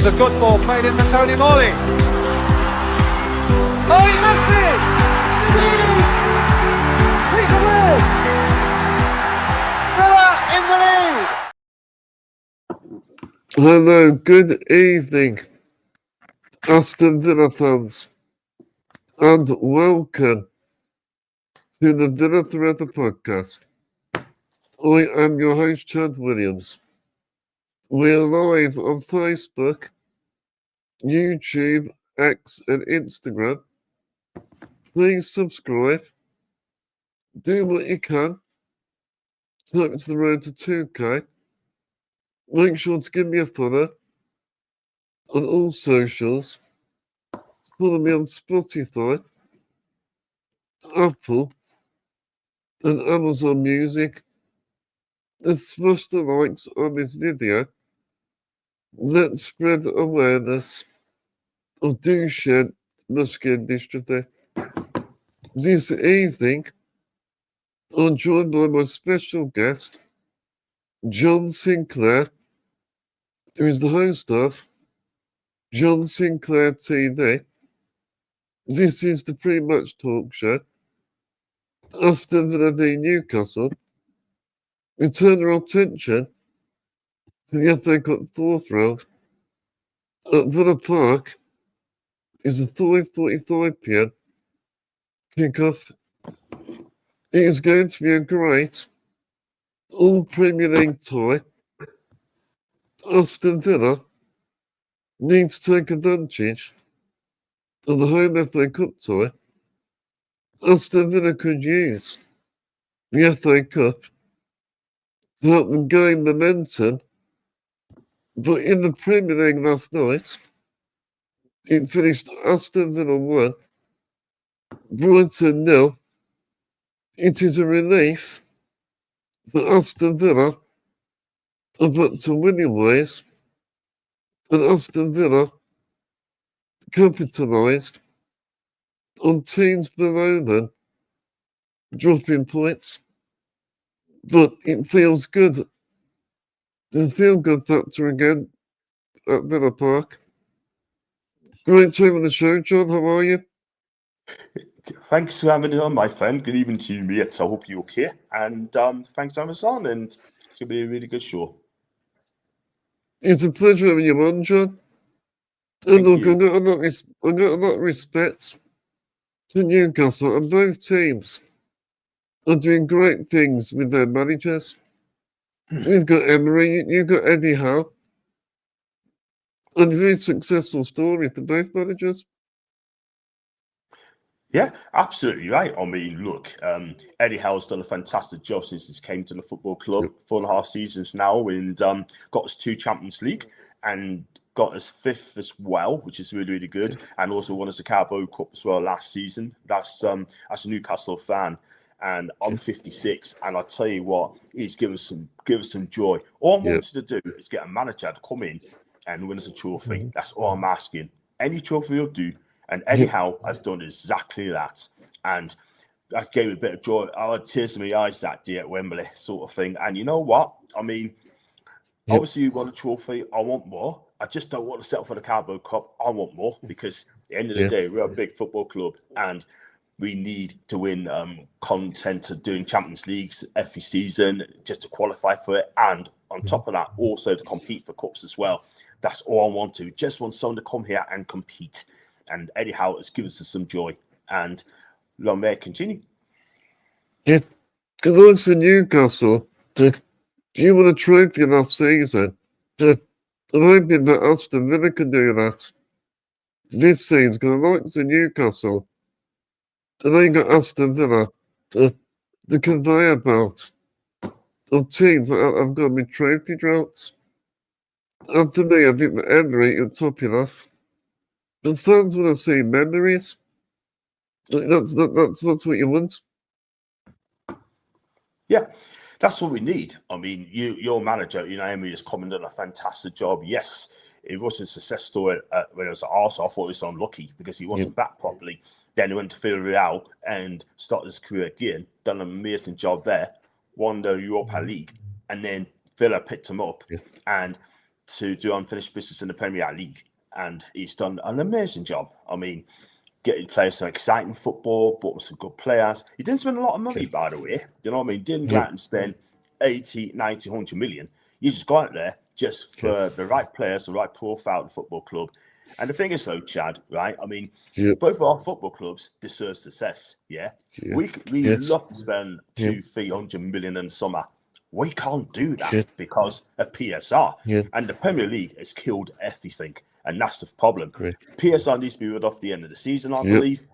A good ball played in for Tony Morley. Oh, he missed it! It is! Peter Will! Villa in the lead! Hello, good evening, Aston Villa fans, and welcome to the Villa Forever podcast. I am your host, Chad Williams. We're live on Facebook, YouTube, X, and Instagram. Please subscribe. Do what you can. Take it to the road to 2K. Make sure to give me a follow on all socials. Follow me on Spotify, Apple, and Amazon Music. And smash the likes on this video. Let's spread awareness of Duchenne muscular dystrophy. This evening, I'm joined by my special guest, John Sinclair, who is the host of John Sinclair TV. This is the pre-match talk show. Aston Villa v Newcastle. We turn our attention to the FA Cup fourth round at Villa Park. Is a 5:45 p.m. kickoff. It is going to be a great all-Premier League tie. Aston Villa needs to take advantage of the home FA Cup tie. Aston Villa could use the FA Cup to help them gain momentum. But in the Premier League last night, it finished Aston Villa 1, Brighton 0. It is a relief that Aston Villa are back to winning ways, and Aston Villa capitalised on teams below them dropping points. But it feels good. The feel-good factor again at Villa Park. Great time on the show, John. How are you? Thanks for having me on, my friend. Good evening to you, mate. I hope you're okay. And thanks for having us on. And it's going to be a really good show. It's a pleasure having you on, John. And look, I've got a lot of respect to Newcastle, and both teams are doing great things with their managers. We've got Emery, you've got Eddie Howe, and a very successful story for both managers. Yeah, absolutely right. I mean, look, Eddie Howe's done a fantastic job since he came to the football club, 4.5 seasons now, and got us 2 Champions League and got us 5th as well, which is really, really good, and also won us a Carabao Cup as well last season. That's as a Newcastle fan. And I'm 56, and I tell you what, he's given us some joy. All I wanted to do is get a manager to come in and win us a trophy. That's all I'm asking. Any trophy will do, and Eddie Howe has done exactly that. And that gave me a bit of joy. I had tears in my eyes that day at Wembley, sort of thing. And you know what? I mean, obviously you won a trophy. I want more. I just don't want to settle for the Carabao Cup. I want more, because at the end of the day, we're a big football club, and we need to win content of doing Champions Leagues every season just to qualify for it. And on top of that, also to compete for cups as well. That's all I want to. Just want someone to come here and compete. And Eddie Howe has given us some joy. And long may it continue. Yeah, because also Newcastle, you won a trophy last season. I'm hoping that Aston Villa can do that this season, because I like the Newcastle. And then you got Aston Villa, the conveyor belt of teams that have got me trophy droughts. And to me, I think that Emery will top it off. The fans want to see memories. That's what you want. Yeah, That's what we need. I mean, your manager, Emery, has come and done a fantastic job. Yes, it was a success story when it was at Arsenal. I thought it was unlucky because he wasn't back properly. Then he went to Villarreal and started his career again. Done an amazing job there. Won the Europa League, and then Villa picked him up and to do unfinished business in the Premier League. And he's done an amazing job. I mean, getting players some exciting football, bought some good players. He didn't spend a lot of money, by the way. You know what I mean? Didn't go out and spend 80, 90, 100 million. You just got it there just for the right players, the right profile of the football club. And the thing is, though, Chad, right? I mean, both of our football clubs deserve success, We love to spend 200-300 million in the summer. We can't do that because of PSR. And the Premier League has killed everything. And that's the problem. PSR needs to be rid off the end of the season, I believe.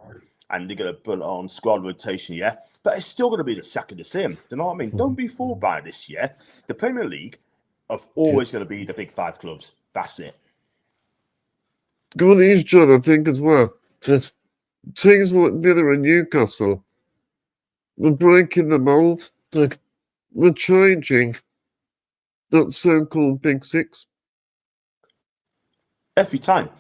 And they're going to put on squad rotation, But it's still going to be the second the same. You know what I mean? Don't be fooled by this, The Premier League are always going to be the big five clubs. That's it. Good news, John, I think, as well. Just things like Villa and Newcastle, we're breaking the mould. We're changing that so-called Big Six. Every time.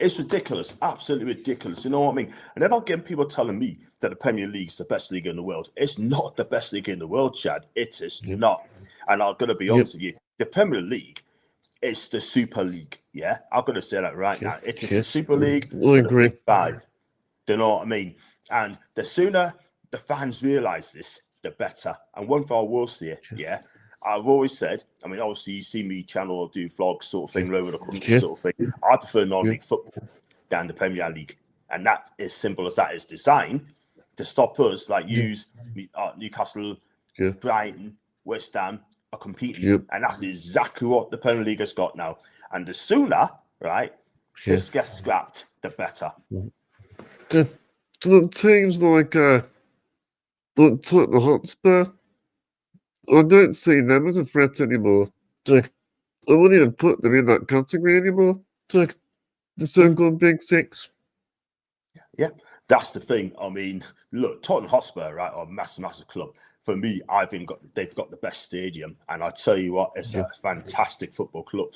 It's ridiculous. Absolutely ridiculous. You know what I mean? And then I'm getting people telling me that the Premier League is the best league in the world. It's not the best league in the world, Chad. It is not. And I'm going to be honest with you. The Premier League is the Super League. I'm going to say that right now. It is the Super League. I agree. Five. Do you know what I mean? And the sooner the fans realise this, the better. And one thing I will say, I've always said, I mean, obviously, you see me channel or do vlogs sort of thing, over the country sort of thing. I prefer non-league football than the Premier League. And that is simple as that. It's designed to stop us, like use Newcastle, Brighton, West Ham are competing. And that's exactly what the Premier League has got now. And the sooner, this gets scrapped, the better. The teams like Tottenham Hotspur, I don't see them as a threat anymore. I wouldn't even put them in that category anymore. The so-called Big Six. Yeah, that's the thing. I mean, look, Tottenham Hotspur, are a massive club. For me, I think they've got the best stadium, and I tell you what, it's a fantastic football club.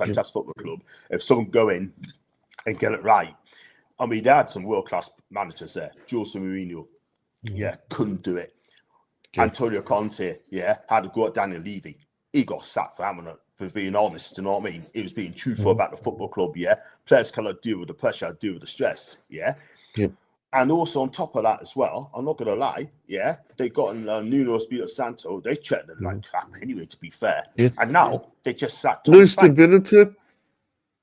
If someone go in and get it right, I mean, they had some world-class managers there. Jose Mourinho, couldn't do it. Antonio Conte, had to go at Daniel Levy. He got sacked for being honest, you know what I mean? He was being truthful about the football club, Players cannot deal with the pressure, deal with the stress, And also on top of that as well, I'm not going to lie, they got Nuno Espirito Santo. They treated them like crap anyway, to be fair. And now they just sacked. No stability.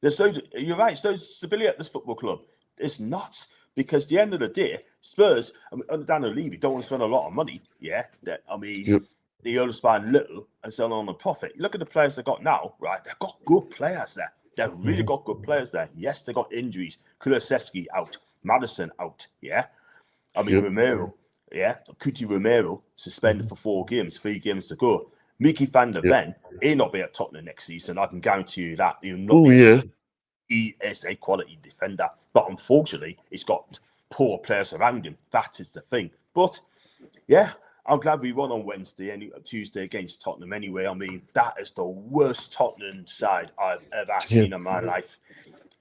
You're right, there's no stability at this football club. It's nuts. Because at the end of the day, Spurs, under Daniel Levy, don't want to spend a lot of money. They only spend little and sell on a profit. You look at the players they got now, They've got good players there. They've really got good players there. Yes, they got injuries. Kulusevski out. Maddison out. Romero. Cuti Romero suspended for 4 games, 3 games to go. Mickey van der Ven, he'll not be at Tottenham next season. I can guarantee you that. He'll not be. He is a quality defender, but unfortunately, he's got poor players around him. That is the thing. But I'm glad we won on Tuesday against Tottenham. Anyway, I mean, that is the worst Tottenham side I've ever seen in my life.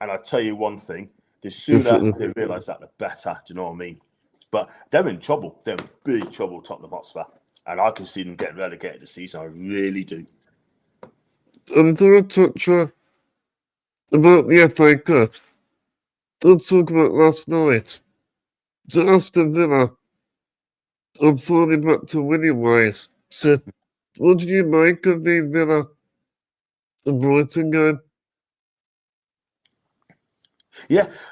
And I'll tell you one thing: the sooner they realise that, the better. Do you know what I mean? But they're in trouble. They're in big trouble, Tottenham Hotspur, and I can see them getting relegated this season. I really do. And there touch about the FA Cup. Let's talk about last night. So Aston Villa, I'm falling back to winning ways. So, what did you make of the Villa and Brighton game?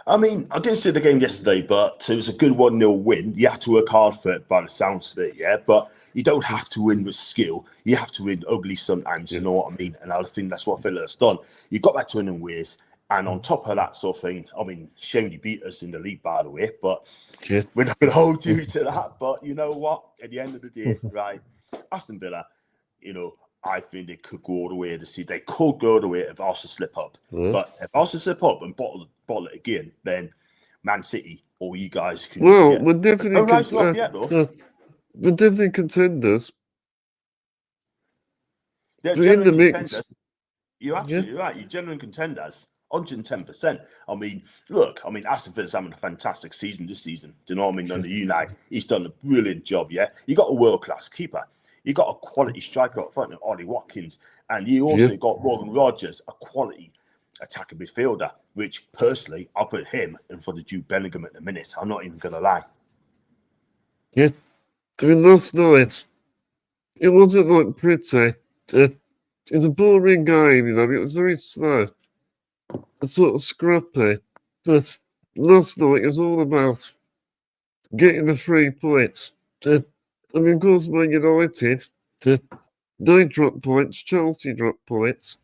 I mean, I didn't see the game yesterday, but it was a good 1-0 win. You have to work hard for it by the sounds of it, but you don't have to win with skill. You have to win ugly sometimes, you know what I mean? And I think that's what Villa has done. You got back to winning ways. And on top of that sort of thing, I mean, shame you beat us in the league, by the way, but we're not going to hold you to that. But you know what? At the end of the day, Aston Villa, I think they could go all the way to see. They could go all the way if Arsenal slip up. But if Arsenal slip up and bottle it again, then Man City or you guys can. Well, we're definitely we're definitely contenders. They're they're in the genuine mix. contenders. You're absolutely right. You're genuine contenders. 110%. I mean, look, Aston Villa's having a fantastic season this season. Do you know what I mean? Under Unai, he's done a brilliant job, yeah? You got a world-class keeper. You got a quality striker up front, Ollie Watkins. And you also got Morgan Rogers, a quality attacking midfielder, which, personally, I'll put him in front of Jude Bellingham at the minute. I'm not even going to lie. Yeah. I mean, last night, it wasn't like pretty. It was a boring game, you know. It was very slow. Sort of scrappy, but last night it was all about getting the 3 points. I mean, of course, Man United, they dropped points, Chelsea dropped points,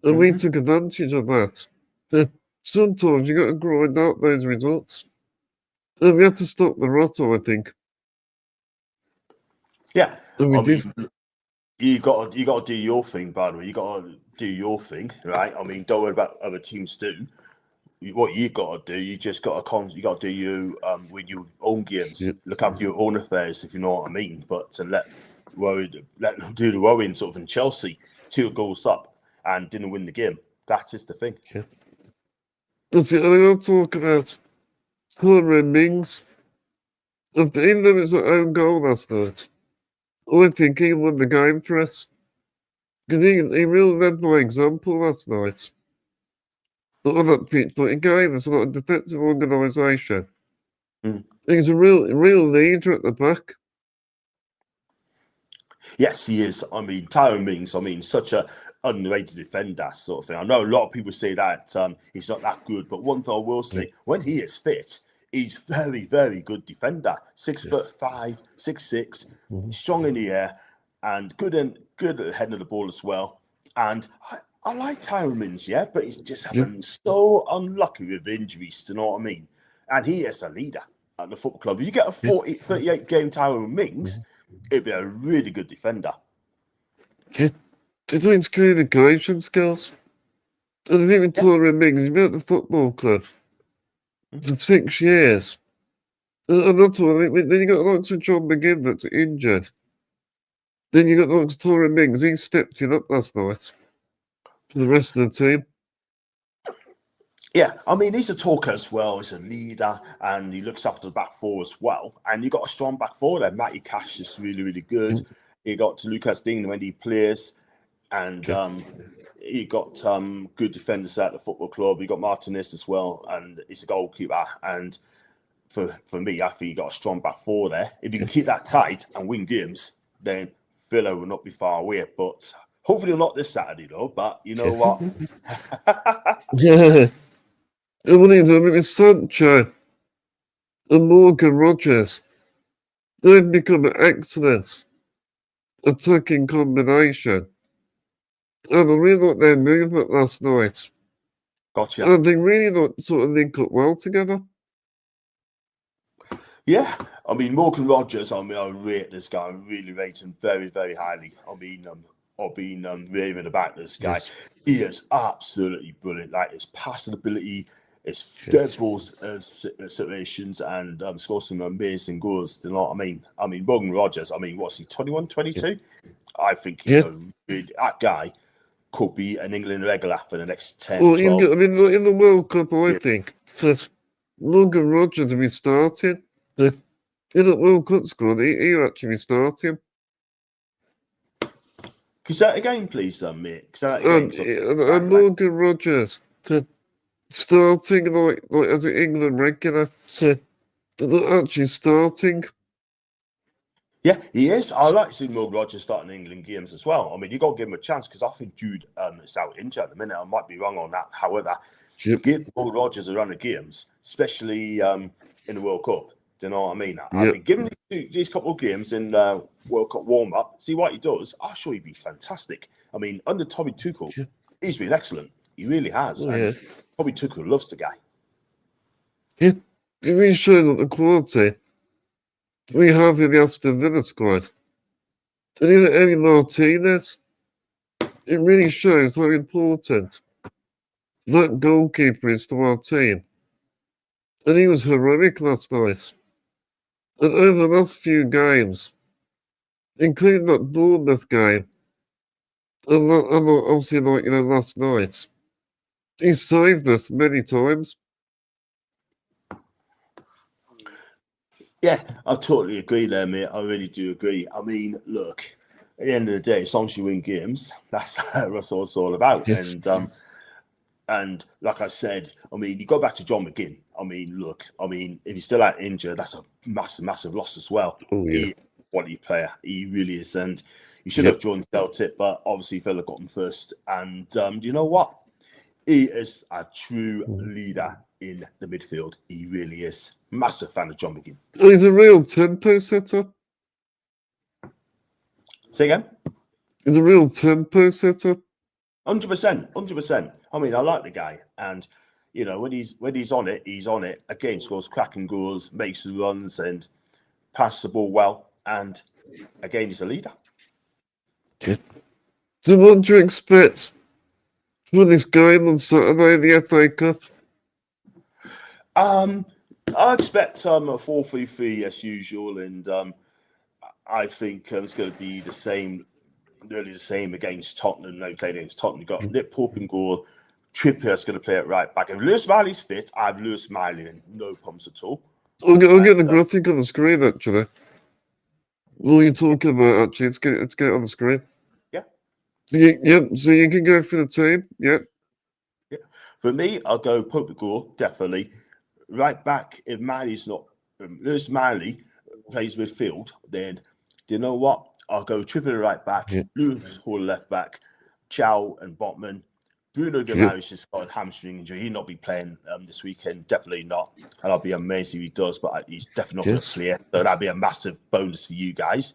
and we took advantage of that. Sometimes you got to grind out those results, and we had to stop the rot, I think. Yeah, And we did. You got to do your thing, by the way. You got to do your thing, right? I mean, don't worry about other teams do. What you got to do, you just got to do you win your own games. Look after your own affairs, if you know what I mean. But to let them do the worrying, sort of in Chelsea, 2 goals up and didn't win the game. That is the thing. Yeah. That's it. And I'll talk about Tyrone Mings. Even though it's our own goal last night, I think he won the game for us. Because he really led by example last night. On that pitch, but he gave us a lot of defensive organisation. He's a real leader at the back. Yes, he is. I mean, Tyrone Mings, such a underrated defender sort of thing. I know a lot of people say that he's not that good, but one thing I will say, when he is fit, he's very, very good defender. 6'5", 6'6", strong in the air, and good at the head of the ball as well. And I like Tyrone Mings, yeah, but he's just having so unlucky with injuries, do you know what I mean? And he is a leader at the football club. If you get a 38 game Tyrone Mings, it'd be a really good defender. Yeah. His communication skills. And I think with Tyrone Mings, he's been at the football club for 6 years. And that's all. Then you got lots of John McGinn that's injured. Then you got lots of Tyrone Mings. He stepped it up last night for the rest of the team. Yeah, I mean, he's a talker as well. He's a leader, and he looks after the back four as well. And you got a strong back four there. Matty Cash is really, really good. You got Lucas Digne when he plays, and you got good defenders at the football club. You got Martinez as well, and he's a goalkeeper. And for me, I think you got a strong back four there. If you can keep that tight and win games, then Villa will not be far away. But hopefully not this Saturday, though. But you know what? Yeah. And what he's doing with Sancho and Morgan Rogers, they've become an excellent attacking combination. And I really liked their movement last night. Gotcha. And they really sort of link up well together. Yeah, I mean, Morgan Rogers, I rate this guy. I really rate him very, very highly. I've been raving about this guy. Yes. He is absolutely brilliant. Like his passing ability, his dead balls situations, and scores some amazing goals. Do you know what I mean? I mean, Morgan Rogers, what's he, 21, 22? Yeah. I think he's that guy could be an England regular for the next 10, 12. In the World Cup, I think, that Morgan Rogers will be starting. In the World Cup squad, he'll actually be starting. Can you say that again, please, mate? Morgan Rogers starting like as an England regular, so they're actually starting. Yeah, he is. I like seeing Morgan Rogers starting England games as well. I mean, you got to give him a chance because I think Jude is out injured at the minute. I might be wrong on that. However, give Morgan Rogers a run of games, especially in the World Cup. Do you know what I mean? I think give him these couple of games in World Cup warm-up, see what he does. I'm sure he'd be fantastic. I mean, under Tommy Tuchel, he's been excellent. He really has. And Tommy Tuchel loves the guy. Yeah, it really shows that the quality we have in the Aston Villa squad. And even Eddie Martinez, it really shows how important that goalkeeper is to our team. And he was heroic last night. And over the last few games, including that Bournemouth game, And obviously, like, last night, he saved us many times. Yeah, I totally agree there, mate. I really do agree. I mean, look, at the end of the day, as long as you win games, that's what it's all about. Yes. And like I said, I mean, you go back to John McGinn. I mean, look, if he's still out injured, that's a massive, massive loss as well. Oh, yeah. Quality player, he really is, and he should have joined Celtic, but obviously Villa got him first. And you know what? He is a true leader in the midfield. He really is. Massive fan of John McGinn. He's a real tempo setter. Say again? He's a real tempo setter. 100%. I mean, I like the guy, and when he's on it, he's on it. Again, scores cracking goals, makes the runs, and passes the ball well. And again, he's a leader. Yeah. So, what do you expect for this game on Saturday, the FA Cup? I expect a 4-3-3 as usual, and I think it's going to be nearly the same against Tottenham. They played against Tottenham. You've got Nick Pope in goal. Trippier's going to play it right back. If Lewis Miley's fit, I have Lewis Miley in. No problems at all. I'll get the graphic on the screen, actually. What are you talking about, actually? Let's get it on the screen. Yeah. So you can go for the team. Yeah. Yeah. For me, I'll go Pope in goal, definitely. Right back, if Miley's not... Lewis Miley plays midfield, then do you know what? I'll go Trippier right back, Lewis Hall left back, Chow and Botman. Bruno Guimaraes just got a hamstring injury. He'll not be playing this weekend. Definitely not. And I'll be amazed if he does, but he's definitely not going to clear. So that'd be a massive bonus for you guys.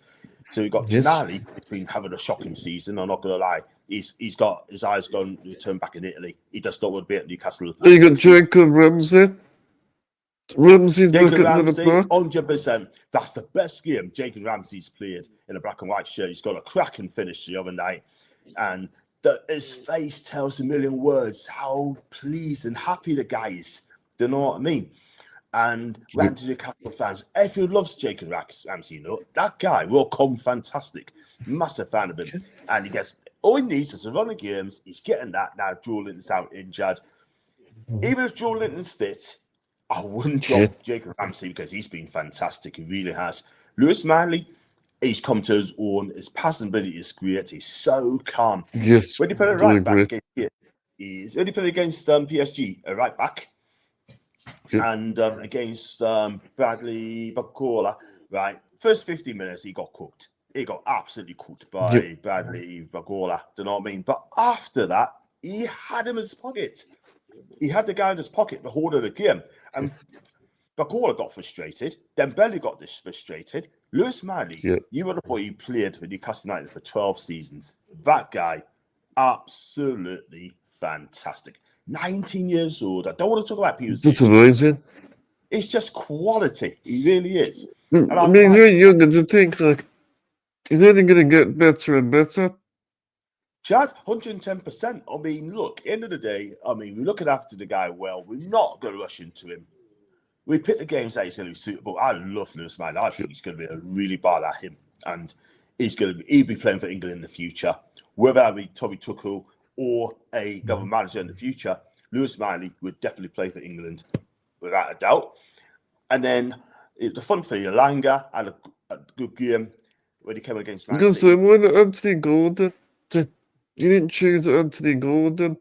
So we've got Tonali, who's been having a shocking season. I'm not going to lie. He's got his eyes gone return back in Italy. He just not want to be at Newcastle. You got Jacob Ramsey. Ramsey's Jacob looking at Ramsey, the back. 100%. That's the best game Jacob Ramsey's played in a black and white shirt. He's got a cracking finish the other night. And his face tells a million words how pleased and happy the guy is. Do you know what I mean? And round to Newcastle fans, everyone loves Jacob Ramsey, that guy will come fantastic. Massive fan of him. And he gets all he needs is to run the games. He's getting that now. Joe Linton's out injured. Even if Joe Linton's fit, I wouldn't drop Jacob Ramsey because he's been fantastic. He really has. Lewis Miley, he's come to his own. His passing ability is great. He's so calm. Yes. When you put it right back, he's when you put it against PSG, a right back, and against Bradley Bacola, right? First 15 minutes, he got cooked. He got absolutely cooked by Bradley Bacola. Do you know what I mean? But after that, he had him in his pocket. He had the guy in his pocket the whole of the game. And Bacola got frustrated. Dembele got frustrated. Lewis Miley, you would have thought he played for Newcastle United for 12 seasons. That guy, absolutely fantastic. 19 years old. I don't want to talk about people's That's amazing. It's just quality. He really is. I mean, he's very young, and to think that he's only going to get better and better. Chad, 110%. I mean, look, end of the day, we're looking after the guy well. We're not going to rush into him. We pick the games that he's going to be suitable. I love Lewis Miley. I think he's going to be a really bad at him. And he'll be playing for England in the future. Whether that be Tommy Tuchel or another manager in the future, Lewis Miley would definitely play for England, without a doubt. And then the fun for Elanga had a good game when he came against Man City. So why not Anthony Gordon? You didn't choose Anthony Gordon.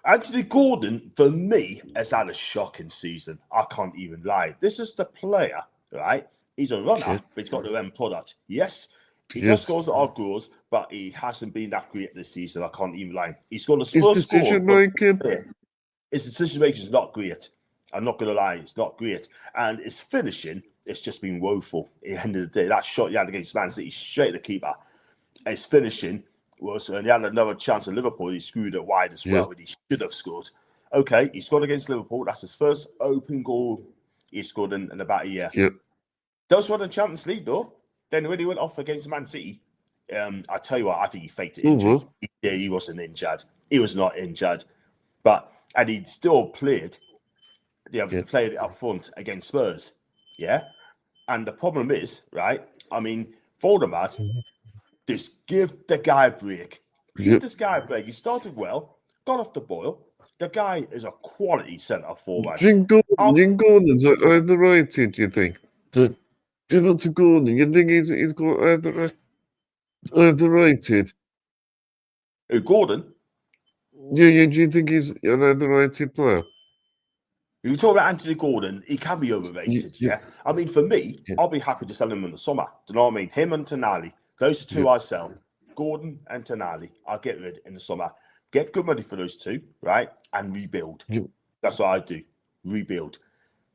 Anthony Gordon, for me, has had a shocking season. I can't even lie. This is the player, right? He's a runner, but he's got the end product. Yes, he just scores the odd goals, but he hasn't been that great this season. I can't even lie. He's got a first decision making. His decision making is not great. I'm not going to lie, it's not great. And his finishing, it's just been woeful. At the end of the day, that shot he had against Man City, straight to the keeper. His finishing was, and he had another chance at Liverpool. He screwed it wide as well, and he should have scored. Okay, he scored against Liverpool. That's his first open goal he scored in about a year. Those were the Champions League, though. Then when he went off against Man City, I tell you what, I think he faked it injury. He wasn't injured. He was not injured, and he still played. Played it up front against Spurs. Yeah, and the problem is, right? I mean, Voldemort, Just give the guy a break. Give Yep. this guy a break. He started well, got off the boil. The guy is a quality centre forward. Jim Gordon's overrated, do you think? Do you know to Gordon? You think he's got overrated? Who, Gordon? Yeah, do you think he's an overrated player? If you talk about Anthony Gordon, he can be overrated. Yeah. I mean, for me, I'll be happy to sell him in the summer. Do you know what I mean? Him and Tonali, those are two I sell. Gordon and Tonali, I'll get rid in the summer. Get good money for those two, right? And rebuild. That's what I do. Rebuild.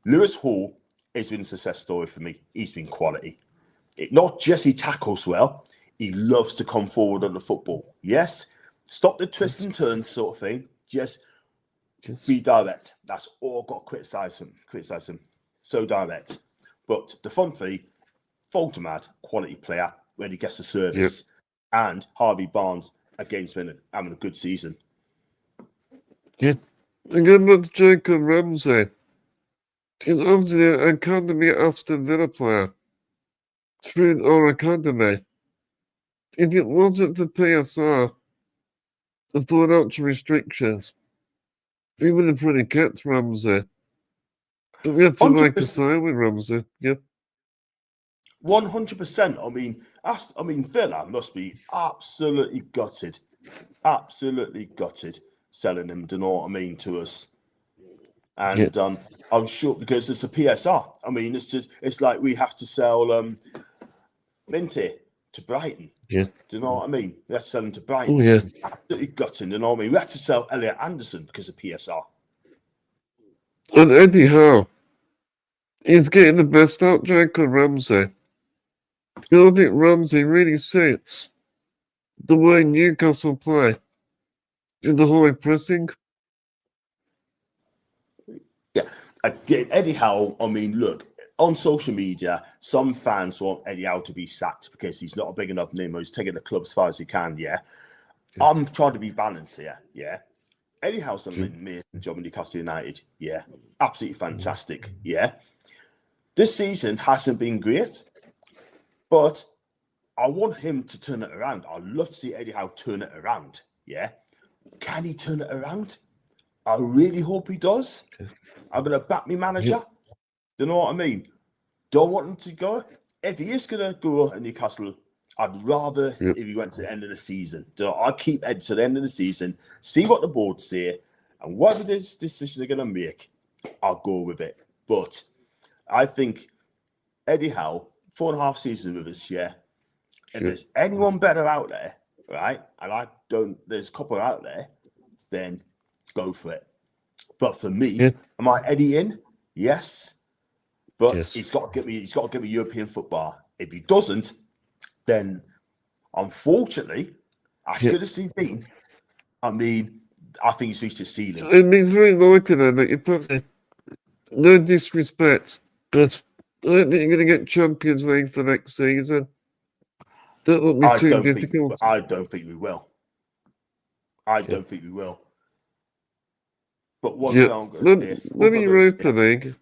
Lewis Hall has been a success story for me. He's been quality. Not just he tackles well, he loves to come forward on the football. Yes, stop the twists and turns sort of thing. Just be direct. That's all I've got to criticize him. So direct. But the front three, Voltamad, quality player, when he gets the service. And Harvey Barnes, against him, having a good season. Yeah. Again, with Jacob Ramsey. He's obviously an academy Aston Villa player. Through our academy. If it wasn't for PSR, the financial restrictions, we would have probably kept Ramsey. But we had to make a sale with Ramsey. Yep. 100%. I mean, Villa must be absolutely gutted. Absolutely gutted selling him, do you know what I mean, to us. And I'm sure because it's a PSR. I mean, it's like we have to sell Minty to Brighton. Yeah. Do you know what I mean? We have to sell him to Brighton. Oh, yeah. Absolutely gutting, you know what I mean? We had to sell Elliot Anderson because of PSR. And Eddie Howe. He's getting the best out of Jacob Ramsey. I think Ramsey really suits the way Newcastle play in the high pressing. Yeah, Eddie Howe, I mean, look, on social media, some fans want Eddie Howe to be sacked because he's not a big enough name or he's taking the club as far as he can, I'm trying to be balanced here, Eddie Howe's done an amazing job in Newcastle United, absolutely fantastic, This season hasn't been great, but I want him to turn it around. I'd love to see Eddie Howe turn it around, Can he turn it around? I really hope he does. I'm going to back my manager. Do you know what I mean? Don't want him to go. If he is going to go at Newcastle, I'd rather if he went to the end of the season. I'll keep Ed to the end of the season, see what the board say, and whatever this decision they're going to make, I'll go with it. But I think Eddie Howe, 4.5 seasons with us, if there's anyone better out there, right, and there's a couple out there, then go for it. But for me, am I Eddie in? Yes. But he's got to give me European football. If he doesn't, then unfortunately, as good as he's been, I think he's reached his ceiling. It means very likely then that you probably, no disrespect, but I don't think you're going to get Champions League for next season. That would be too difficult. I don't think we will. I don't think we will. But one thing I'm going to do. Maybe Europa League.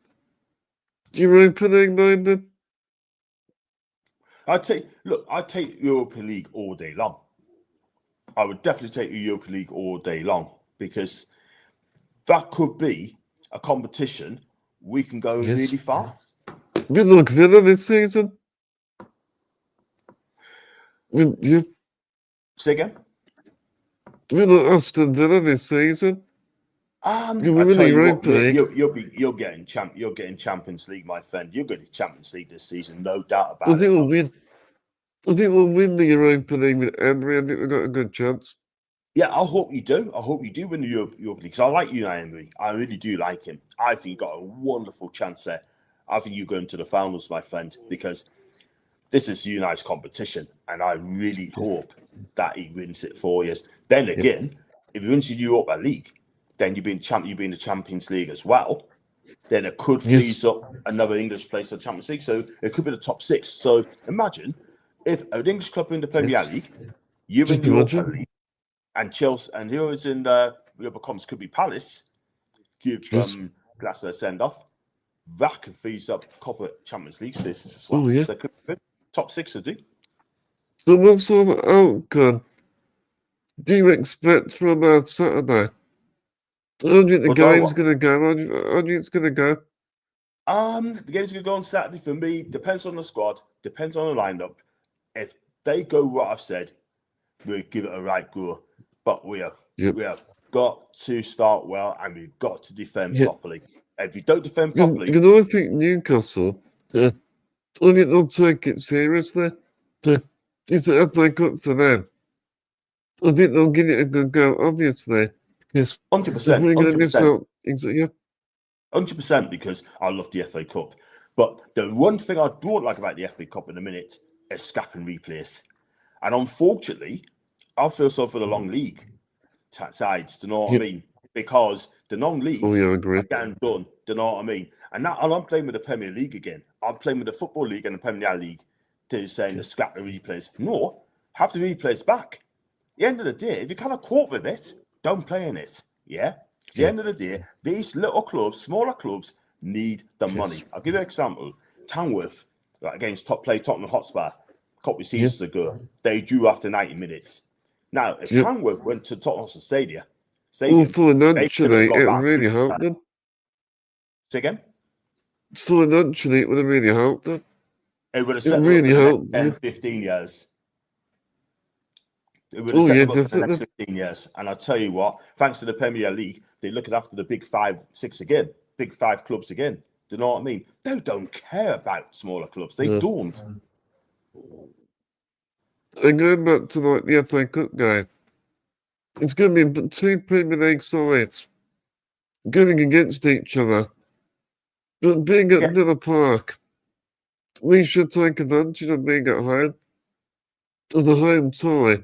Europa League minded? I'd take Europa League all day long. I would definitely take the Europa League all day long because that could be a competition we can go really far. Good luck Villa this season. Say again? Good luck Aston Villa this season. You're getting Champions League, my friend. You're getting Champions League this season, no doubt about it. I think we'll win the Europa League with Emery. I think we've got a good chance. Yeah, I hope you do. I hope you do win the Europa League because I like Unai Emery. I really do like him. I think you've got a wonderful chance there. I think you're going to the finals, my friend, because this is Unai's competition, and I really hope that he wins it for you. Then again, if he wins the Europa League, then you've been the Champions League as well. Then it could freeze up another English place for the Champions League. So it could be the top 6. So imagine if an English club in the Premier League, you in the Europa League, and Chelsea, and who is in the other comps could be Palace, give Glasgow a send-off. That can freeze up a couple of Champions League spaces as well. So it could be top 6 to do. So what sort of outcome do you expect from Saturday? How do you think the But no, game's going to go? How do you think it's going to go? the game's gonna go on Saturday for me. Depends on the squad, depends on the lineup. If they go what I've said, we'll give it a right go. But we have got to start well, and we've got to defend properly. If we don't defend properly, I think Newcastle, I think they'll take it seriously. It's an FA Cup for them. I think they'll give it a good go, obviously. Because 100%, they're going to miss 100%. out. Exactly. 100% because I love the FA Cup. But the one thing I don't like about the FA Cup in a minute is scrapping replays. And unfortunately, I feel so for the long league sides, do you know what I mean? Because the long leagues I agree. are getting done, do you know what I mean? And now I'm playing with the Premier League again. I'm playing with the Football League and the Premier League to saying the scrap the replays. No, have the replays back. At the end of the day, if you cannot cope with it, don't play in it. Yeah? At the end of the day, these little clubs, smaller clubs, need the money. I'll give you an example. Tamworth, against Tottenham Hotspur, a couple of seasons ago, they drew after 90 minutes. Now, if Tamworth went to Tottenham Stadium, financially, it really helped them. Say again? Financially, it would have really helped them. It would have set really helped 10, 15 years. It would have set them up for the next 15 years. And I'll tell you what, thanks to the Premier League, they're looking after the big 5, 6 again, big 5 clubs again. Do you know what I mean? They don't care about smaller clubs. They don't. And going back to like the FA Cup game, it's going to be 2 Premier League sides going against each other. But being at Villa Park, we should take advantage of being at home, of the home tie.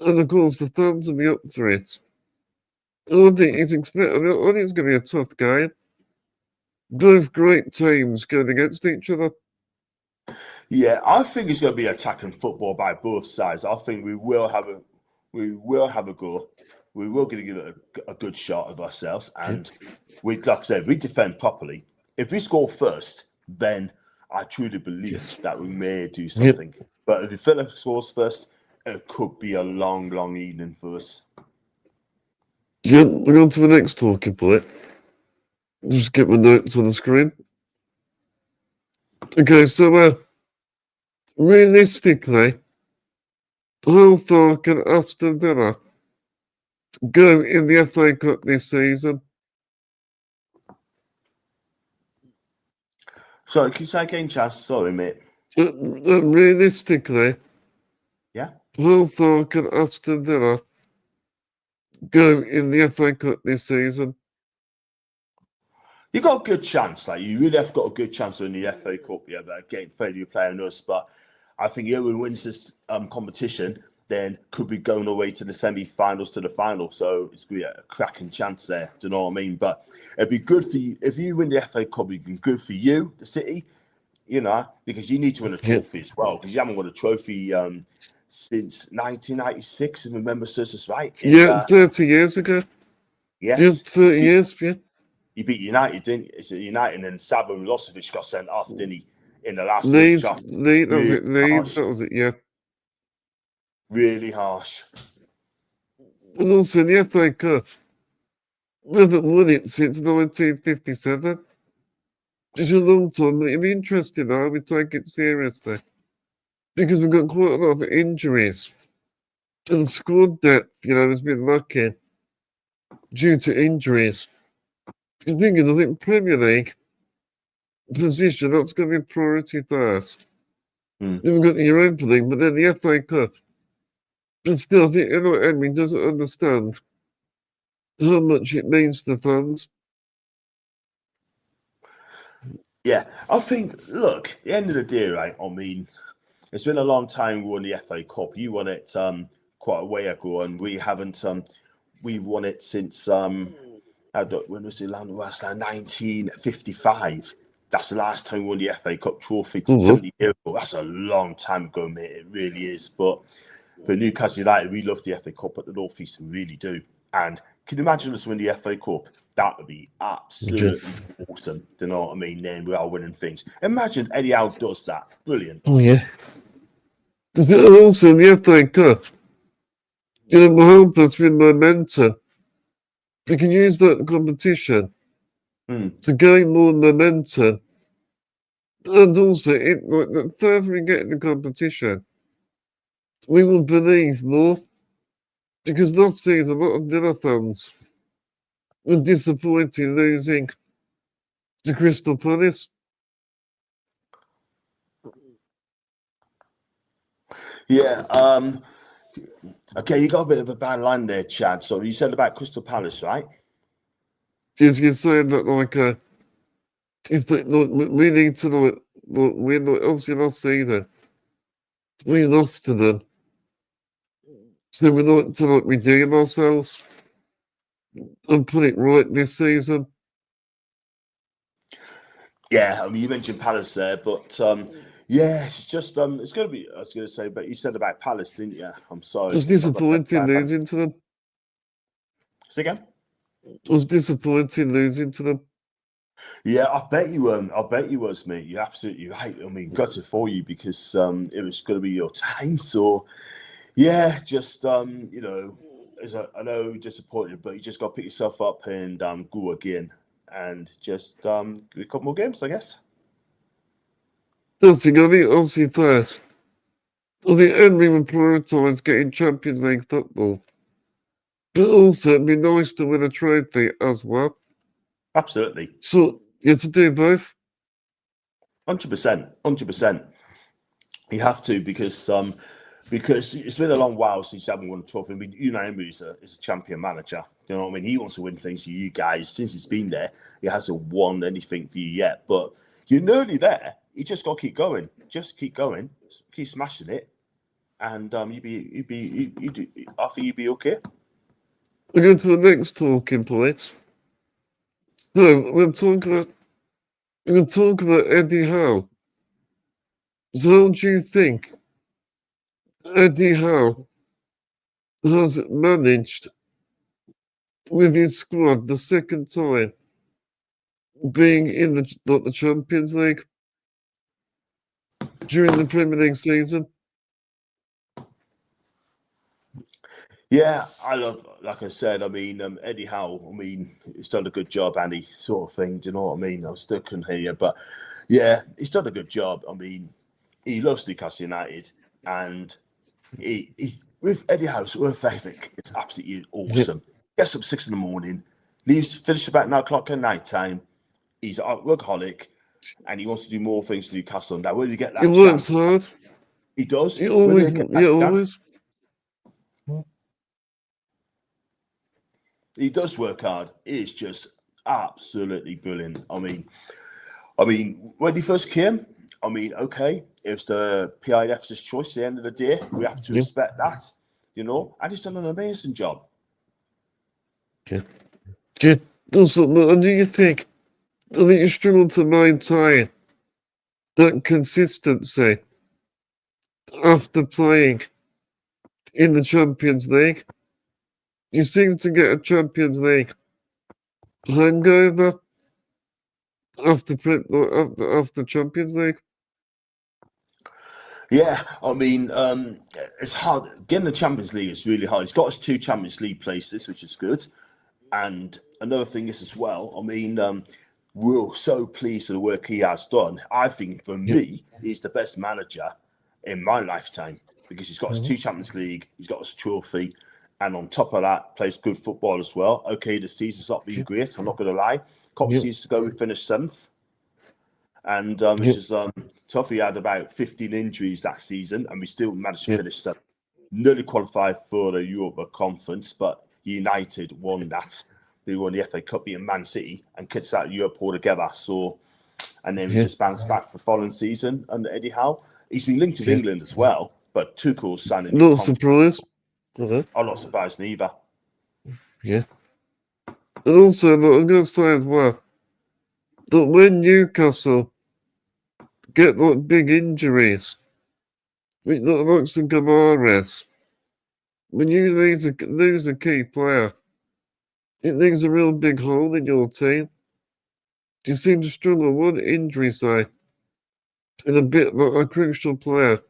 And of course, the fans will be up for it. I think it's going to be a tough game. Both great teams going against each other. Yeah, I think it's going to be attacking football by both sides. I think we will have a go. We will give it a good shot of ourselves, and like I said, if we defend properly. If we score first, then I truly believe that we may do something. But if Villa scores first, it could be a long, long evening for us. Yeah, we're on to the next talking point. Just get my notes on the screen. Okay, so realistically, how far can Aston Villa go in the FA Cup this season? Sorry, can you say again, Chas? Sorry, mate. Realistically, how far can Aston Villa go in the FA Cup this season? You got a good chance. Like you really have got a good chance in the FA Cup. Yeah, but again, failure playing us. But I think whoever wins this competition then could be going away to the semi-finals to the final. So it's going to be a cracking chance there. Do you know what I mean? But it'd be good for you if you win the FA Cup. It'd be good for you, the city. You know, because you need to win a trophy as well. Because you haven't won a trophy since 1996, if I remember serves right. 30 years ago. Yes, just 30 years. Yeah. You beat United, didn't you? It's United, and then Sabo Milosevic got sent off, didn't he? In the last Leeds, that was it, yeah. Really harsh. And also the FA Cup, we haven't won it since 1957. It's a long time, but it'd be interesting now, we take it seriously. Because we've got quite a lot of injuries. And squad depth, has been lacking due to injuries. The thing is, I think Premier League position, that's going to be priority first. Then we've got the Europa League, but then the FA Cup. But still, I think Henry doesn't understand how much it means to fans. Yeah, I think, look, at the end of the day, right, I mean, it's been a long time we won the FA Cup. You won it quite a way ago, and we haven't, we've won it since, when was the last 1955. That's the last time we won the FA Cup trophy. 70 years ago. That's a long time ago, mate. It really is. But for Newcastle United, we love the FA Cup at the North East. We really do. And can you imagine us win the FA Cup? That would be absolutely awesome. Do you know what I mean? Then we are winning things. Imagine Eddie Howe does that. Brilliant. Oh, yeah. And also in the FA Cup, will help us with momentum. We can use that competition to gain more momentum. And also, the further we get in the competition, we will believe more. Because last season, a lot of Villa fans were disappointed losing to Crystal Palace. Yeah. Okay, you got a bit of a bad line there, Chad. So you said about Crystal Palace, right? Because you're saying that, we need to, obviously last season, we lost to them. So we need to, redeem ourselves and put it right this season. Yeah, I mean, you mentioned Palace there, but yeah, it's just it's going to be. I was going to say, but you said about Palace, didn't you? I'm sorry. It was disappointing losing to them. Say again. It was disappointing losing to them. Yeah, I bet you was, mate. You're absolutely right. I mean, gutted for you because it was going to be your time. So, yeah, just I know disappointed, but you just got to pick yourself up and go again, and just a couple more games, I guess. That's the thing. Obviously, first, I think Henry would prioritise getting Champions League football, but also it'd be nice to win a trophy as well. Absolutely. So you have to do both. 100%. You have to because it's been a long while since you haven't won a trophy. I mean, Emery is a champion manager. You know what I mean? He wants to win things for you guys. Since he's been there, he hasn't won anything for you yet. But you're nearly there. You just got to keep going. Just keep going. Keep smashing it, and I think you'd be okay. We're going to the next talking point. So we're going to talk about Eddie Howe. So how do you think Eddie Howe has managed with his squad the second time being in the Champions League during the Premier League season? Yeah, I love, like I said, I mean, Eddie Howe, I mean, he's done a good job, Andy, sort of thing. Do you know what I mean? I still couldn't hear you, but yeah, he's done a good job. I mean, he loves Newcastle United, and he with Eddie Howe's work ethic, it's absolutely awesome. Gets up 6 a.m, finishes about 9 o'clock at night time. He's a workaholic, and he wants to do more things to Newcastle. And that when you get that, He works hard. He does. He always. He does work hard. It's just absolutely brilliant. I mean, when he first came, I mean, okay, it was the PIF's choice at the end of the day. We have to respect that, you know, and he's done an amazing job. Okay. Also, do you think you struggle to maintain that consistency after playing in the Champions League? You seem to get a Champions League hangover after Champions League. Yeah, I mean, it's hard. Getting the Champions League is really hard. He's got us 2 Champions League places, which is good. And another thing is as well, I mean, we're so pleased with the work he has done. I think for me, he's the best manager in my lifetime because he's got us 2 Champions League, he's got us a trophy, and on top of that, plays good football as well. Okay, the season's not been great, I'm not going to lie. Couple of seasons ago, we finished 7th. And which is tough. We had about 15 injuries that season, and we still managed to finish 7th. Nearly qualified for the Europa Conference, but United won that. They won the FA Cup beating Man City and kicked out Europe altogether. So, and then we just bounced back for the following season under Eddie Howe. He's been linked to England as well, but Tuchel's signing. Not surprised. I'm not surprised neither. Yeah. And also, I'm going to say as well that when Newcastle get like big injuries, like the Gamares, when you lose a key player, it leaves a real big hole in your team. You seem to struggle one injury, say, in a bit like a crucial player.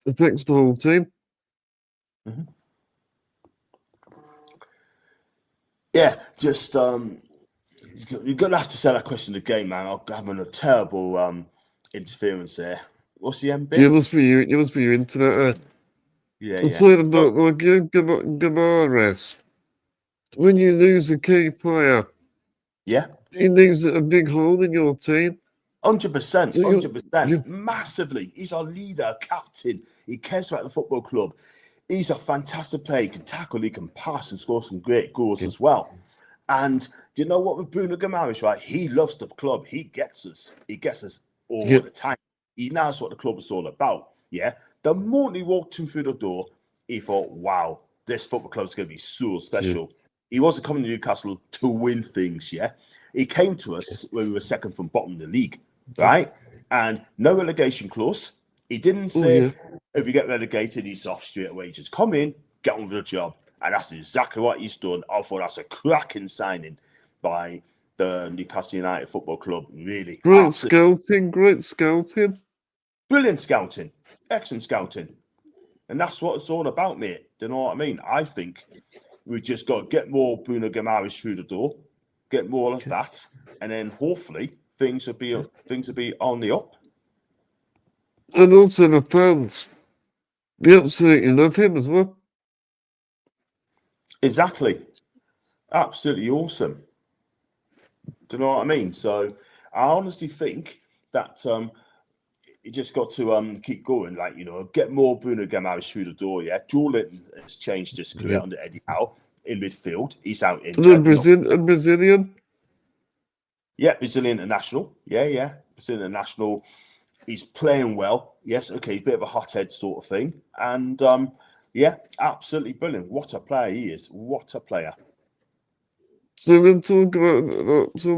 affects the whole team. Mhm. Yeah, just you're gonna have to say that question again, man. I'm having a terrible interference there. What's the end bit? You must be your internet. Yeah, I'm yeah. saying about like Gamares. When you lose a key player, Yeah, he leaves a big hole in your team. 100%, So 100%, massively. He's our leader, captain. He cares about the football club. He's a fantastic player. He can tackle, he can pass, and score some great goals as well. And do you know what with Bruno Guimaraes, right? He loves the club. He gets us. He gets us all the time. He knows what the club is all about. Yeah. The moment he walked in through the door, he thought, wow, this football club is going to be so special. He wasn't coming to Newcastle to win things, yeah. He came to us when we were second from bottom of the league, right? And no relegation clause. He didn't say, if you get relegated, he's off straight away. Just come in, get on with the job. And that's exactly what he's done. I thought that's a cracking signing by the Newcastle United Football Club, really. Great scouting. Brilliant scouting. Excellent scouting. And that's what it's all about, mate. Do you know what I mean? I think we just got to get more Bruno Guimaraes through the door, get more of that, and then hopefully things will be on the up. And also the fans, they absolutely love him as well. Exactly. Absolutely awesome. Do you know what I mean? So I honestly think that you just got to keep going, like, you know, get more Bruno Guimaraes through the door. Yeah, Joe Linton has changed his career under Eddie Howe in midfield. He's out in Brazilian. Yeah, Brazilian international. Yeah, Brazilian international. He's playing well. Yes, okay, he's a bit of a hothead sort of thing, and yeah, absolutely brilliant. What a player he is! What a player. So we'll talk about that. So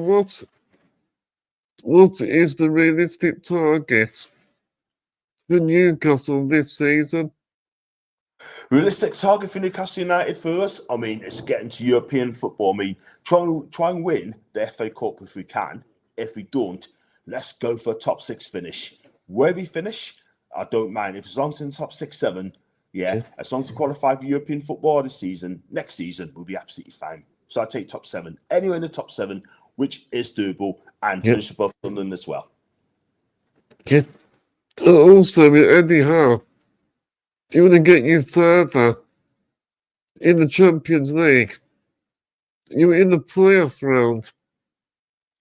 what is the realistic target for Newcastle this season? Realistic target for Newcastle United for us? I mean, it's getting to European football. I mean, try and win the FA Cup if we can. If we don't, let's go for a top 6 finish. Where we finish, I don't mind. If as long as it's in the top 6, 7, as long as we qualify for European football this season, next season, we'll be absolutely fine. So I take top 7. Anywhere in the top 7, which is doable, and finish above London as well. Yeah. Also, with Eddie Howe, do you want to get you further in the Champions League? You're in the playoff round.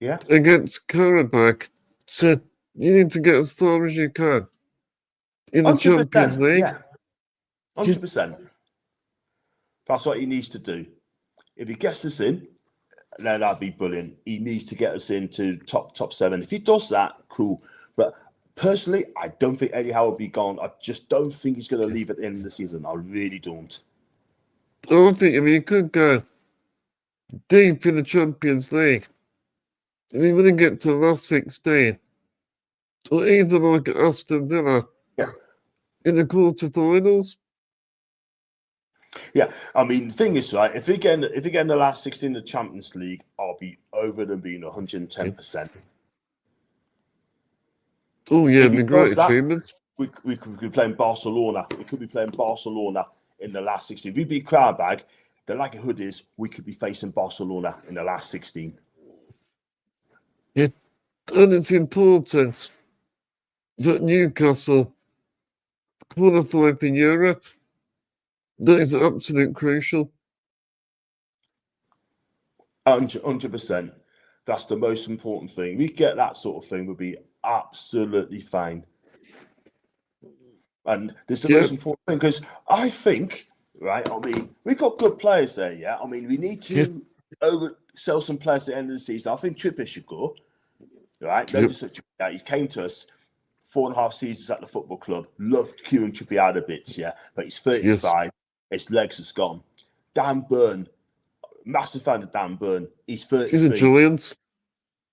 Yeah. Against Karabakh. So you need to get as far as you can in the Champions League. Yeah. 100%. That's what he needs to do. If he gets us in, then that'd be brilliant. He needs to get us into top 7. If he does that, cool. But personally, I don't think Eddie Howe will be gone. I just don't think he's going to leave at the end of the season. I really don't. I think if he could go deep in the Champions League, if he wouldn't get to the last 16, or even like Aston Villa in the quarterfinals. Yeah, I mean, the thing is, right, if we get in the last 16 in the Champions League, I'll be over them being 110%. Oh, yeah, it'd be great achievement. We could be playing Barcelona. We could be playing Barcelona in the last 16. If we beat Karabakh, the likelihood is we could be facing Barcelona in the last 16. Yeah, and it's important that Newcastle qualify for Europe. That is absolutely crucial. 100%. That's the most important thing. We get that sort of thing, we'll be absolutely fine. And this is the most important thing, because I think, right, I mean, we've got good players there, yeah? I mean, we need to oversell some players at the end of the season. I think Trippier should go, right? No, just he came to us 4.5 seasons at the football club. Loved Kieran Trippier out a bit, yeah? But he's 35. His legs has gone. Dan Burn, massive fan of Dan Burn. He's 33. He's a giant.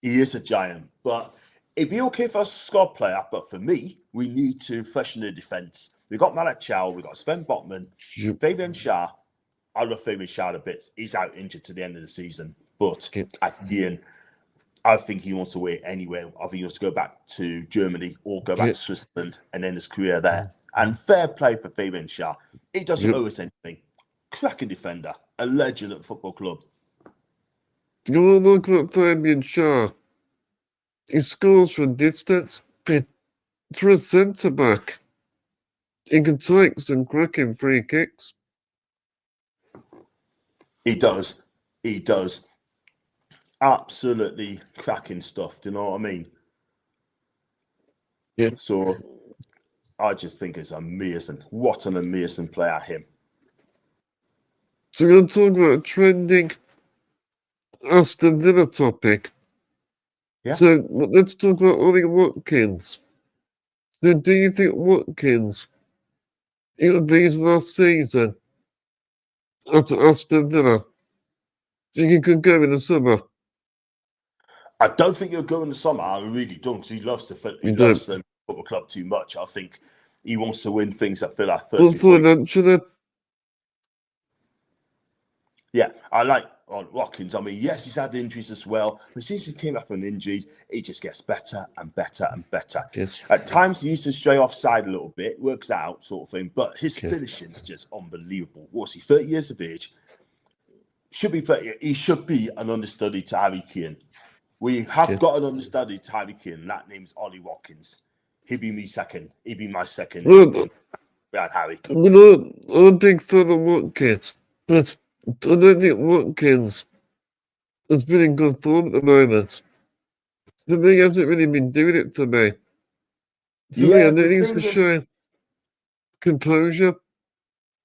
He is a giant. But it'd be okay for a squad player. But for me, we need to freshen the defence. We've got Malak Chow. We've got Sven Botman. Fabian Schär. I love Fabian Schär a bit. He's out injured to the end of the season. But again, I think he wants to wait anywhere. I think he wants to go back to Germany or go back Yep. to Switzerland and end his career there. And fair play for Fabian Schär. He doesn't Yep. owe us anything. Cracking defender, a legend at the football club. You want to look at Fabian Schär? He scores from distance. For a centre back, he can take some cracking free kicks. He does. He does. Absolutely cracking stuff. Do you know what I mean? Yeah. So I just think it's amazing. What an amazing player, him. So we're going to talk about a trending Aston Villa topic. Yeah. So let's talk about Ollie Watkins. So do you think Watkins, it would be his last season at Aston Villa? Do you think he could go in the summer? I don't think he'll go in the summer. I really don't, because he loves the football club too much. I think he wants to win things at Villa first. Well, financially. Yeah, I like Watkins. I mean, yes, he's had injuries as well, but since he came back from injuries, he just gets better and better and better. Yes. At times, he used to stray offside a little bit, works out sort of thing, but his finishing's just unbelievable. What's he, 30 years of age? He should be an understudy to Harry Kane. We have got an understudy to Harry Kane, and that name's Ollie Watkins. He'd be me second. He'd be my second. Right, Harry. You know, I'm a big fan of Watkins, but I don't think Watkins has been in good form at the moment. For me, he hasn't really been doing it for me. For me, I think he needs to show composure.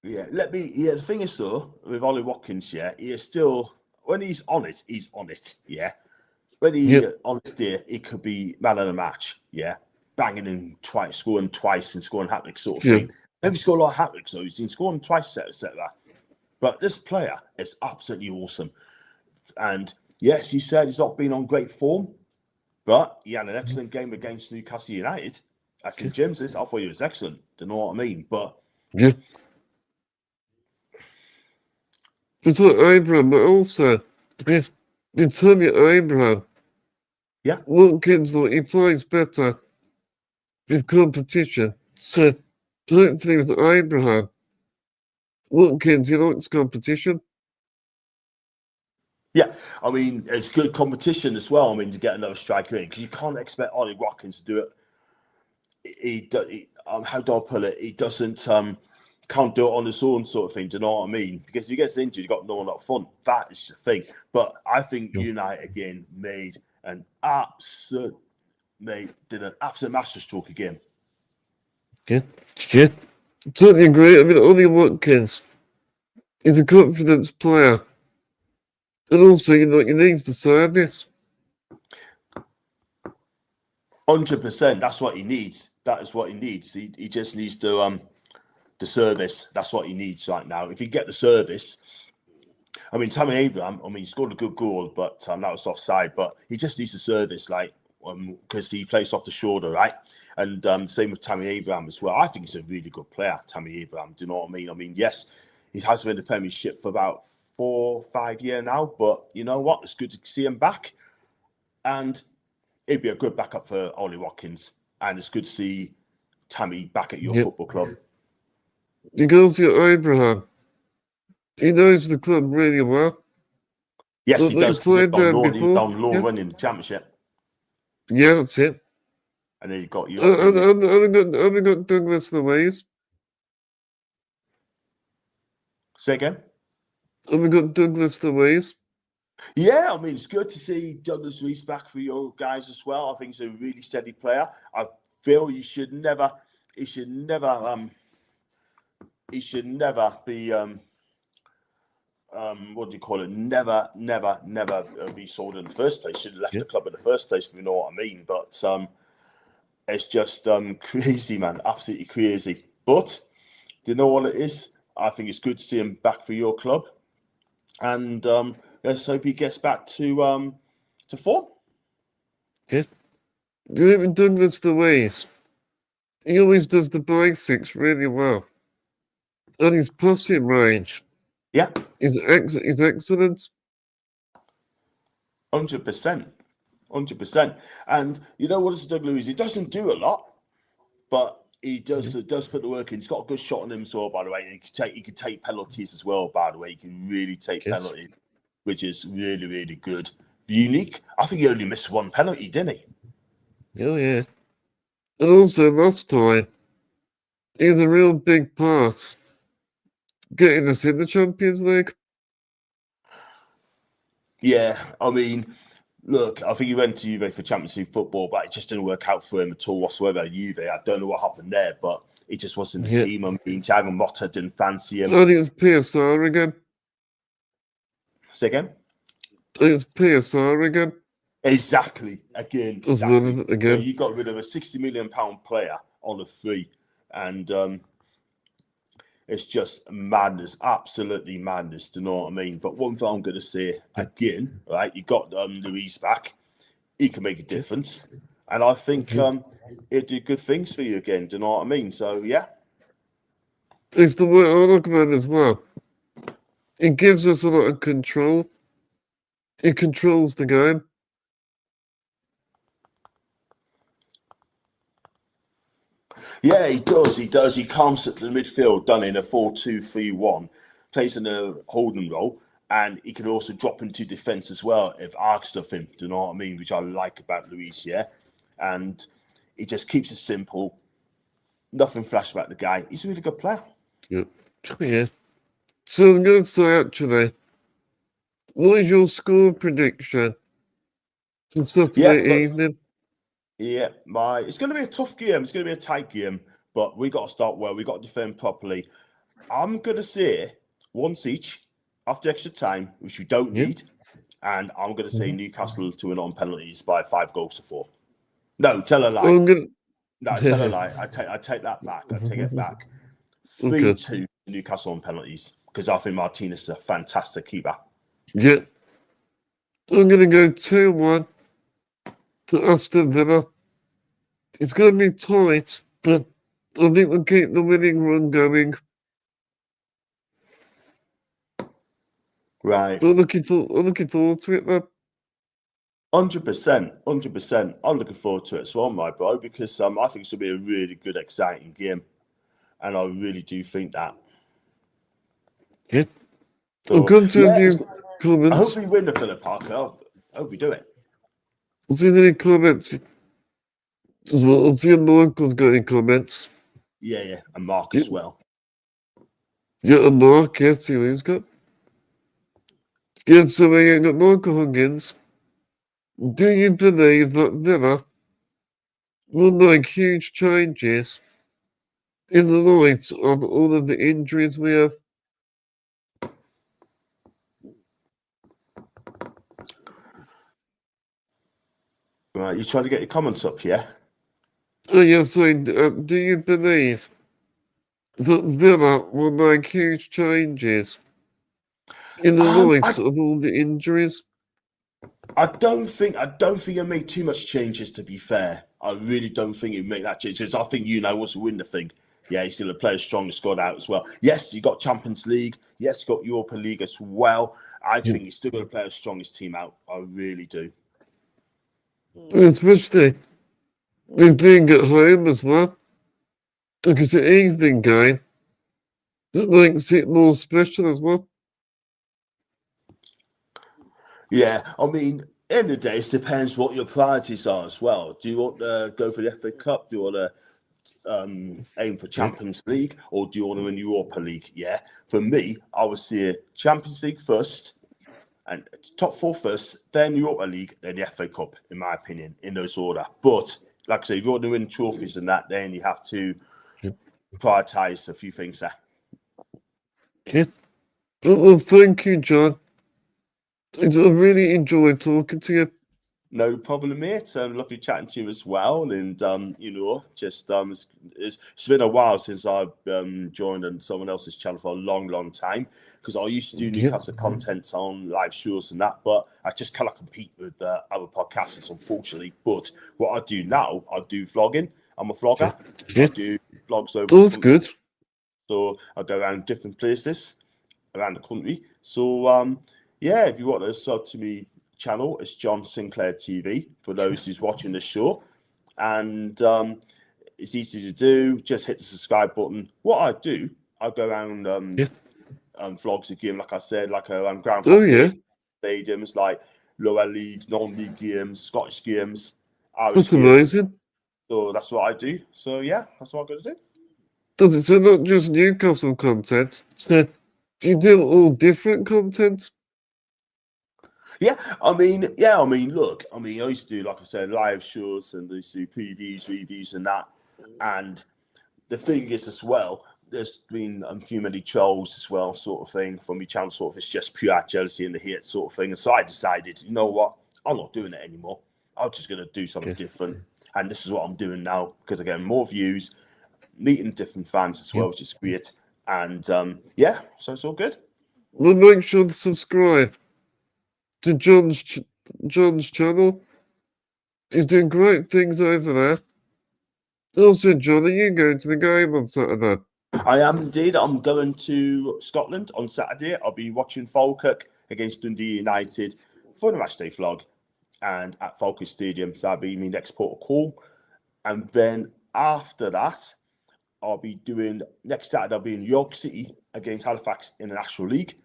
Yeah, the thing is though, with Ollie Watkins, he is still, when he's on it, yeah. When he's on his day, it could be man of the match, yeah. Banging in twice, scoring twice and scoring hat-tricks sort of thing. Maybe scored a lot of hat-tricks though, he's been scoring twice, etc. But this player is absolutely awesome. And yes, he said he's not been on great form, but he had an excellent game against Newcastle United. I think James's, I thought he was excellent. Do you know what I mean? But yeah. It's like Abraham, but also, in terms of Abraham, Watkins, he plays better with competition. So, hopefully with Abraham, Watkins, he likes competition. Yeah, I mean, it's good competition as well. I mean, to get another striker in, because you can't expect Ollie Watkins to do it. How do I pull it? He doesn't, can't do it on his own sort of thing. Do you know what I mean? Because if he gets injured, you've got no one up front. That is the thing. But I think United again did an absolute masterstroke again. Yeah, totally agree. I mean, Ollie Watkins is a confidence player. And also, he needs the service. 100%. That's what he needs. That is what he needs. He just needs to the service. That's what he needs right now. If he get the service, I mean, Tammy Abraham, he scored a good goal, but that was offside. But he just needs the service, because he plays off the shoulder, right? And same with Tammy Abraham as well. I think he's a really good player, Tammy Abraham. Do you know what I mean? I mean, yes, he has been in the Premiership for about 4 or 5 years now, but you know what? It's good to see him back, and it'd be a good backup for Ollie Watkins, and it's good to see Tammy back at your football club. He goes to Abraham. He knows the club really well. Yes, he does. He was on loan running the Championship. Yeah, that's it. And then he got you. I've got Douglas Luiz. Say again? I've got Douglas Luiz. Yeah, I mean, it's good to see Douglas Luiz back for your guys as well. I think he's a really steady player. I feel he should never be what do you call it? Never be sold in the first place. Should have left the club in the first place, if you know what I mean. But it's just crazy, man. Absolutely crazy. But do you know what it is? I think it's good to see him back for your club. And let's hope he gets back to form. Yeah. Even Douglas Luiz, he always does the basics really well. And his passing range is excellent. 100%. 100%. And you know what it's Doug Luiz? He doesn't do a lot, but he does put the work in. He's got a good shot on him as well, by the way. He can take penalties as well, by the way. He can really take penalties, which is really, really good. Unique. I think he only missed one penalty, didn't he? Oh, yeah. And also, last time, he was a real big part getting us in the Champions League. Yeah, I mean, look, I think he went to Juve for Champions League football, but it just didn't work out for him at all whatsoever. Juve, I don't know what happened there, but he just wasn't the team. I mean, Thiago Motta didn't fancy him. I think it's PSR again. Say again? I think it's PSR again. Exactly. Again. Again. You got rid of a £60 million player on a free, and it's just madness, absolutely madness. Do you know what I mean? But one thing I'm going to say again, right? You got Luiz back; he can make a difference, and I think he'll do good things for you again. Do you know what I mean? So yeah, it's the way I look at it as well. It gives us a lot of control. It controls the game. Yeah, he does. He does. He comes at the midfield, done in a 4-2-3-1, plays in a holding role, and he can also drop into defence as well if asked of him. Do you know what I mean? Which I like about Luiz, yeah. And he just keeps it simple. Nothing flash about the guy. He's a really good player. Yeah. So I'm going to say, actually, what is your score prediction for Saturday evening? Yeah, it's going to be a tough game. It's going to be a tight game, but we got to start well. We got to defend properly. I'm going to say once each after extra time, which we don't need, and I'm going to say Newcastle to win on penalties by 5-4. No, tell a lie. No, tell a lie. I take that back. I take it back. 3-2 Newcastle on penalties because I think Martinez is a fantastic keeper. Yeah. I'm going to go 2-1 to Aston Villa. It's going to be tight, but I think we'll keep the winning run going. Right. I'm looking forward to it, man. 100%. I'm looking forward to it as well, my bro, because I think it's going to be a really good, exciting game. And I really do think that. Yeah. So, I'll come to a few comments. I hope we win the Villa Parker. I hope we do it. I'll see any comments as well. I'll see if Michael's got any comments. Yeah. And Mark as well. Yeah, and Mark, yeah, see what he's got. Yeah, so we got Michael Huggins. Do you believe that Villa will make huge changes in the light of all of the injuries we have? Right, you trying to get your comments up, yeah? Oh, yes, do you believe that Villa will make huge changes in the light of all the injuries? I don't think he'll make too much changes, to be fair. I really don't think he'll make that change. I think wants to win the thing. Yeah, he's going to play a strong squad out as well. Yes, he got Champions League. Yes, he got Europa League as well. I think he's still going to play his strongest team out. I really do. Especially with being at home as well. Because the evening game, that makes it more special as well. Yeah, I mean, end of the day, it depends what your priorities are as well. Do you want to go for the FA Cup? Do you want to aim for Champions League? Or do you want to win Europa League? Yeah, for me, I would see Champions League first, and top 4 first, then Europa League, then the FA Cup, in my opinion, in those order. But, like I say, if you want to win trophies and that, then you have to prioritise a few things there. Yeah. Well, thank you, John. I really enjoyed talking to you. No problem, mate. Lovely chatting to you as well. And, it's been a while since I've joined on someone else's channel for a long, long time. Because I used to do Newcastle content on live shows and that, but I just cannot compete with other podcasters, unfortunately. But what I do now, I do vlogging. I'm a vlogger. I do vlogs over. That's good. So I go around different places around the country. So, if you want to sub to me channel as John Sinclair TV for those who's watching the show. And it's easy to do. Just hit the subscribe button. What I do, I go around vlogs again, like I said, like around ground stadiums, like lower leagues, non-league games, Scottish games, Irish That's games. amazing. So that's what I do. So yeah, that's what I'm going to do. Does it? So not just Newcastle content. So you do all different content. Yeah, I mean, look, I used to do, like I said, live shows and I used to do previews, reviews, and that. And the thing is, as well, there's been a few many trolls as well, sort of thing, from my channel. Sort of, it's just pure jealousy and the hate, sort of thing. And so I decided, you know what, I'm not doing it anymore. I'm just going to do something different. And this is what I'm doing now because I'm getting more views, meeting different fans as well, which is great. And yeah, so it's all good. Well, make sure to subscribe to John's channel. He's doing great things over there. Also, John, are you going to the game on Saturday? I am indeed. I'm going to Scotland on Saturday. I'll be watching Falkirk against Dundee United for the matchday vlog and at Falkirk Stadium. So that'll be my next port of call. And then after that, I'll be doing, next Saturday, I'll be in York City against Halifax in the National League.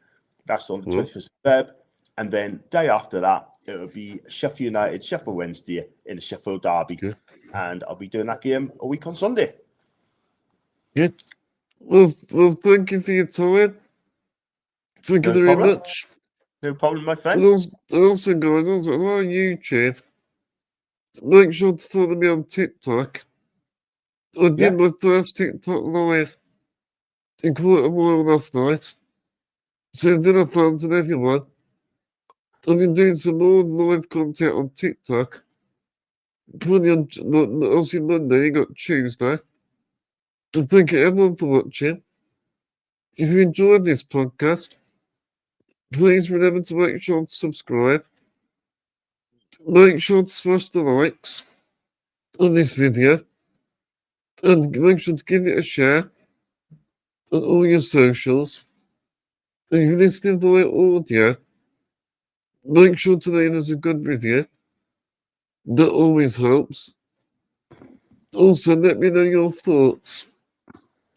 That's on the 21st of Feb. And then day after that, it will be Sheffield United, Sheffield Wednesday in the Sheffield Derby. Okay. And I'll be doing that game a week on Sunday. Yeah. Well, thank you for your time. Thank you very much. No problem, my friend. And also, guys, on YouTube, make sure to follow me on TikTok. I did my first TikTok live in quite a while last night. So I've been a fan to everyone. I've been doing some more live content on TikTok. Probably on obviously Monday, you got Tuesday. And thank you everyone for watching. If you enjoyed this podcast, please remember to make sure to subscribe. Make sure to smash the likes on this video. And make sure to give it a share on all your socials. And if you're listening via audio, make sure to leave us a good review. That always helps. Also, let me know your thoughts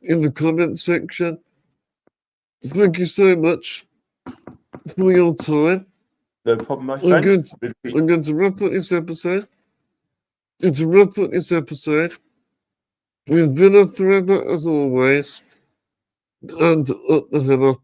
in the comment section. Thank you so much for your time. No problem, my friend. I'm going to wrap up this episode. And to wrap up this episode, with Villa forever as always, and up the Villa.